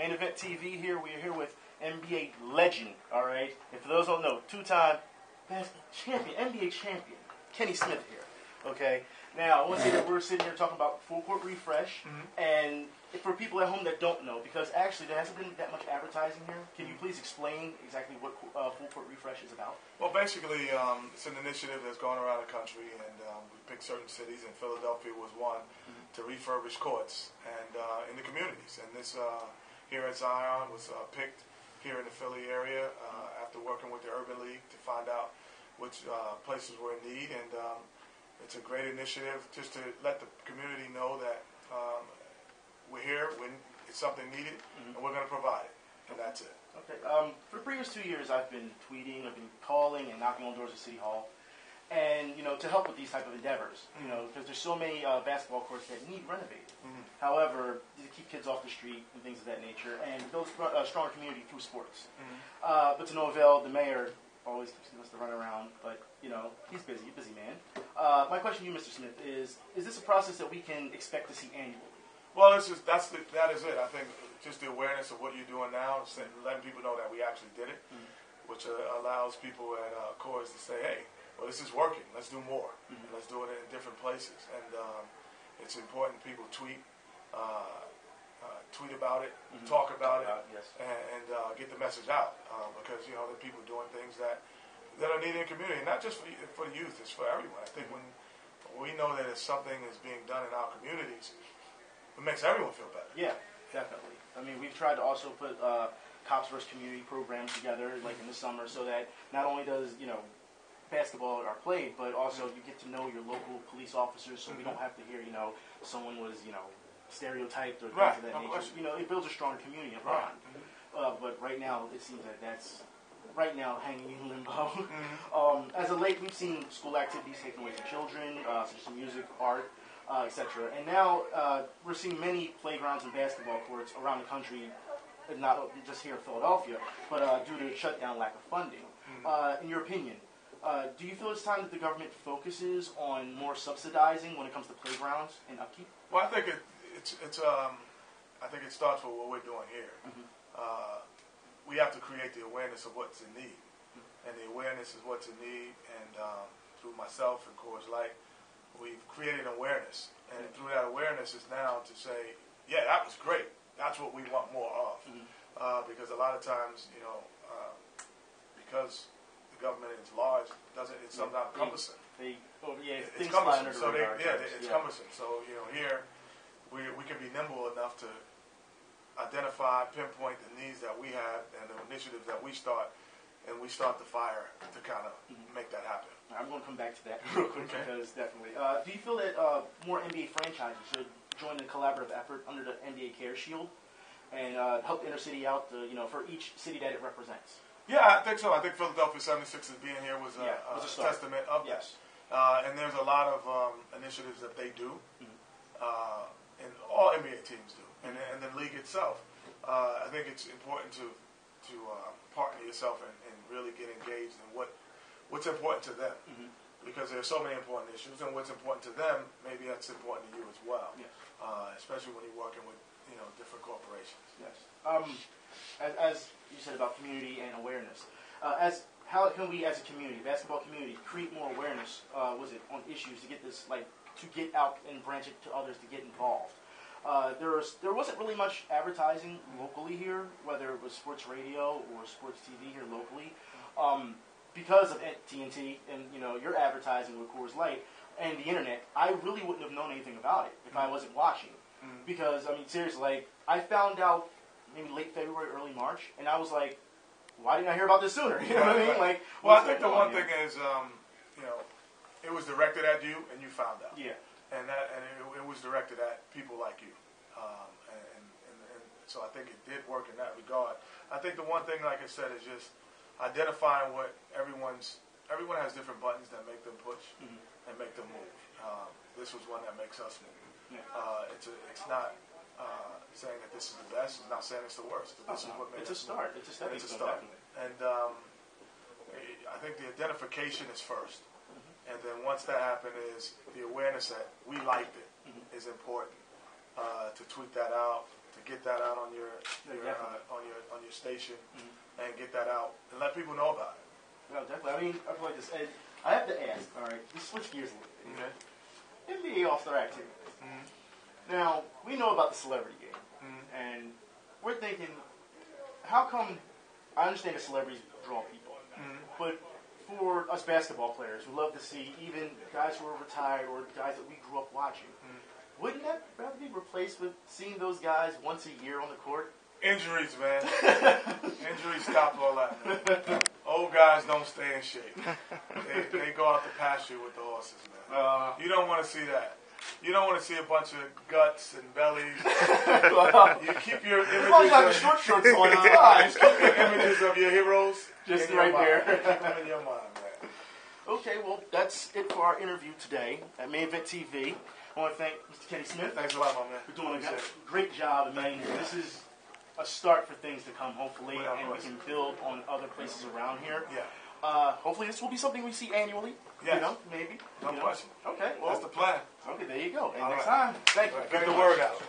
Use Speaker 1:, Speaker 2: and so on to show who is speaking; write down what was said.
Speaker 1: Main Event TV here. We are here with NBA legend, all right? And for those who don't know, two-time NBA champion, Kenny Smith here, okay? Now, I want to say that we're sitting here talking about Fullcourt Refresh, and for people at home that don't know, because actually there hasn't been that much advertising here, can you please explain exactly what Fullcourt Refresh is about?
Speaker 2: Well, basically, it's an initiative that's going around the country, and we picked certain cities, and Philadelphia was one, to refurbish courts and in the communities. And this here at Zion was picked here in the Philly area after working with the Urban League to find out which places were in need. And it's a great initiative just to let the community know that we're here when it's something needed, and we're going to provide it. And that's it.
Speaker 1: Okay. For the previous 2 years, I've been tweeting, I've been calling and knocking on doors at City Hall. And, to help with these type of endeavors, because there's so many basketball courts that need renovated. However, to keep kids off the street and things of that nature, and build a stronger community through sports. But to no avail, the mayor always keeps us to run around, but, he's busy, busy man. My question to you, Mr. Smith, is this a process that we can expect to see annually?
Speaker 2: Well, that is it. I think just the awareness of what you're doing now, letting people know that we actually did it, which allows people at Coors to say, hey, well, this is working. Let's do more. Let's do it in different places. And it's important people tweet about it, talk about it,
Speaker 1: yes.
Speaker 2: and get the message out. Because, there are people doing things that are needed in the community, not just for the youth, it's for everyone. I think when we know that if something is being done in our communities, it makes everyone feel better.
Speaker 1: Yeah, definitely. I mean, we've tried to also put Cops vs. Community programs together, like in the summer, so that not only does, basketball are played, but also you get to know your local police officers, so we don't have to hear, someone was, stereotyped or things of that nature. It builds a stronger community up front. But right now, it seems that that's hanging in limbo. As of late, we've seen school activities taken away from children, such as music, art, etc. And now we're seeing many playgrounds and basketball courts around the country, not just here in Philadelphia, but due to shutdown, lack of funding. In your opinion, do you feel it's time that the government focuses on more subsidizing when it comes to playgrounds and upkeep?
Speaker 2: Well, I think I think it starts with what we're doing here. We have to create the awareness of what's in need, and the awareness is what's in need. And through myself and Coors Light, we've created awareness, and through that awareness is now to say, yeah, that was great. That's what we want more of, because a lot of times, because the government is large, it's sometimes cumbersome.
Speaker 1: It's
Speaker 2: cumbersome. It's cumbersome. So here we can be nimble enough to identify, pinpoint the needs that we have and the initiatives that we start, and we start the fire to kind of make that happen.
Speaker 1: I'm going to come back to that real quick because definitely. Do you feel that more NBA franchises should join the collaborative effort under the NBA Care Shield and help the inner city out, for each city that it represents?
Speaker 2: Yeah, I think so. I think Philadelphia 76ers being here was a testament of
Speaker 1: yes.
Speaker 2: that. And there's a lot of initiatives that they do, and all NBA teams do, and the league itself. I think it's important to partner yourself and really get engaged in what's important to them, because there's so many important issues, and what's important to them, maybe that's important to you as well,
Speaker 1: yes.
Speaker 2: Especially when you're working with different corporations.
Speaker 1: Yes. As you said about community and awareness, how can we as a community, basketball community, create more awareness? On issues to get this, to get out and branch it to others to get involved? There wasn't really much advertising locally here, whether it was sports radio or sports TV here locally, because of TNT and your advertising with Coors Light and the internet. I really wouldn't have known anything about it if I wasn't watching, because seriously, I found out maybe late February, early March, and I was like, why didn't I hear about this sooner? You know what I mean?
Speaker 2: Well, I think the one thing is, it was directed at you, and you found out.
Speaker 1: Yeah.
Speaker 2: And it was directed at people like you, and so I think it did work in that regard. I think the one thing, like I said, is just identifying what everyone has different buttons that make them push and make them move. This was one that makes us move. Yeah. It's not saying that this is the best. It's not saying it's the worst. But this is what makes
Speaker 1: it's a start. It's a start.
Speaker 2: It's a start. And I think the identification is first. And then once that happens, is the awareness that we liked it is important. To tweet that out, to get that out on your station and get that out and let people know about it.
Speaker 1: No, definitely. I mean, I feel like this. And I have to ask. All right, let's switch gears a little bit. Okay. NBA All-Star activities. Now we know about the celebrity game, and we're thinking, how come? I understand the celebrities draw people, but for us basketball players who love to see even guys who are retired or guys that we grew up watching, wouldn't that rather be replaced with seeing those guys once a year on the court?
Speaker 2: Injuries, man. Injuries stop all that. Old guys don't stay in shape. They go out to pasture with the horses, man. You don't want to see that. You don't want to see a bunch of guts and bellies. You keep your images
Speaker 1: of short shorts on.
Speaker 2: Just keep your images of your heroes
Speaker 1: just
Speaker 2: in
Speaker 1: right
Speaker 2: your
Speaker 1: there.
Speaker 2: Mind. Keep them in your mind, man.
Speaker 1: Okay, well, that's it for our interview today at Main Event TV. I want to thank Mr. Kenny Smith.
Speaker 2: Thanks a lot, my man.
Speaker 1: For doing a great job. I mean, this is a start for things to come, hopefully, and we can build on other places around here.
Speaker 2: Yeah.
Speaker 1: Hopefully this will be something we see annually.
Speaker 2: Yes.
Speaker 1: You know, maybe.
Speaker 2: No question.
Speaker 1: Okay, well.
Speaker 2: That's the plan.
Speaker 1: Okay, there you go. And
Speaker 2: all
Speaker 1: next
Speaker 2: right.
Speaker 1: time, thank you.
Speaker 2: Get the word out.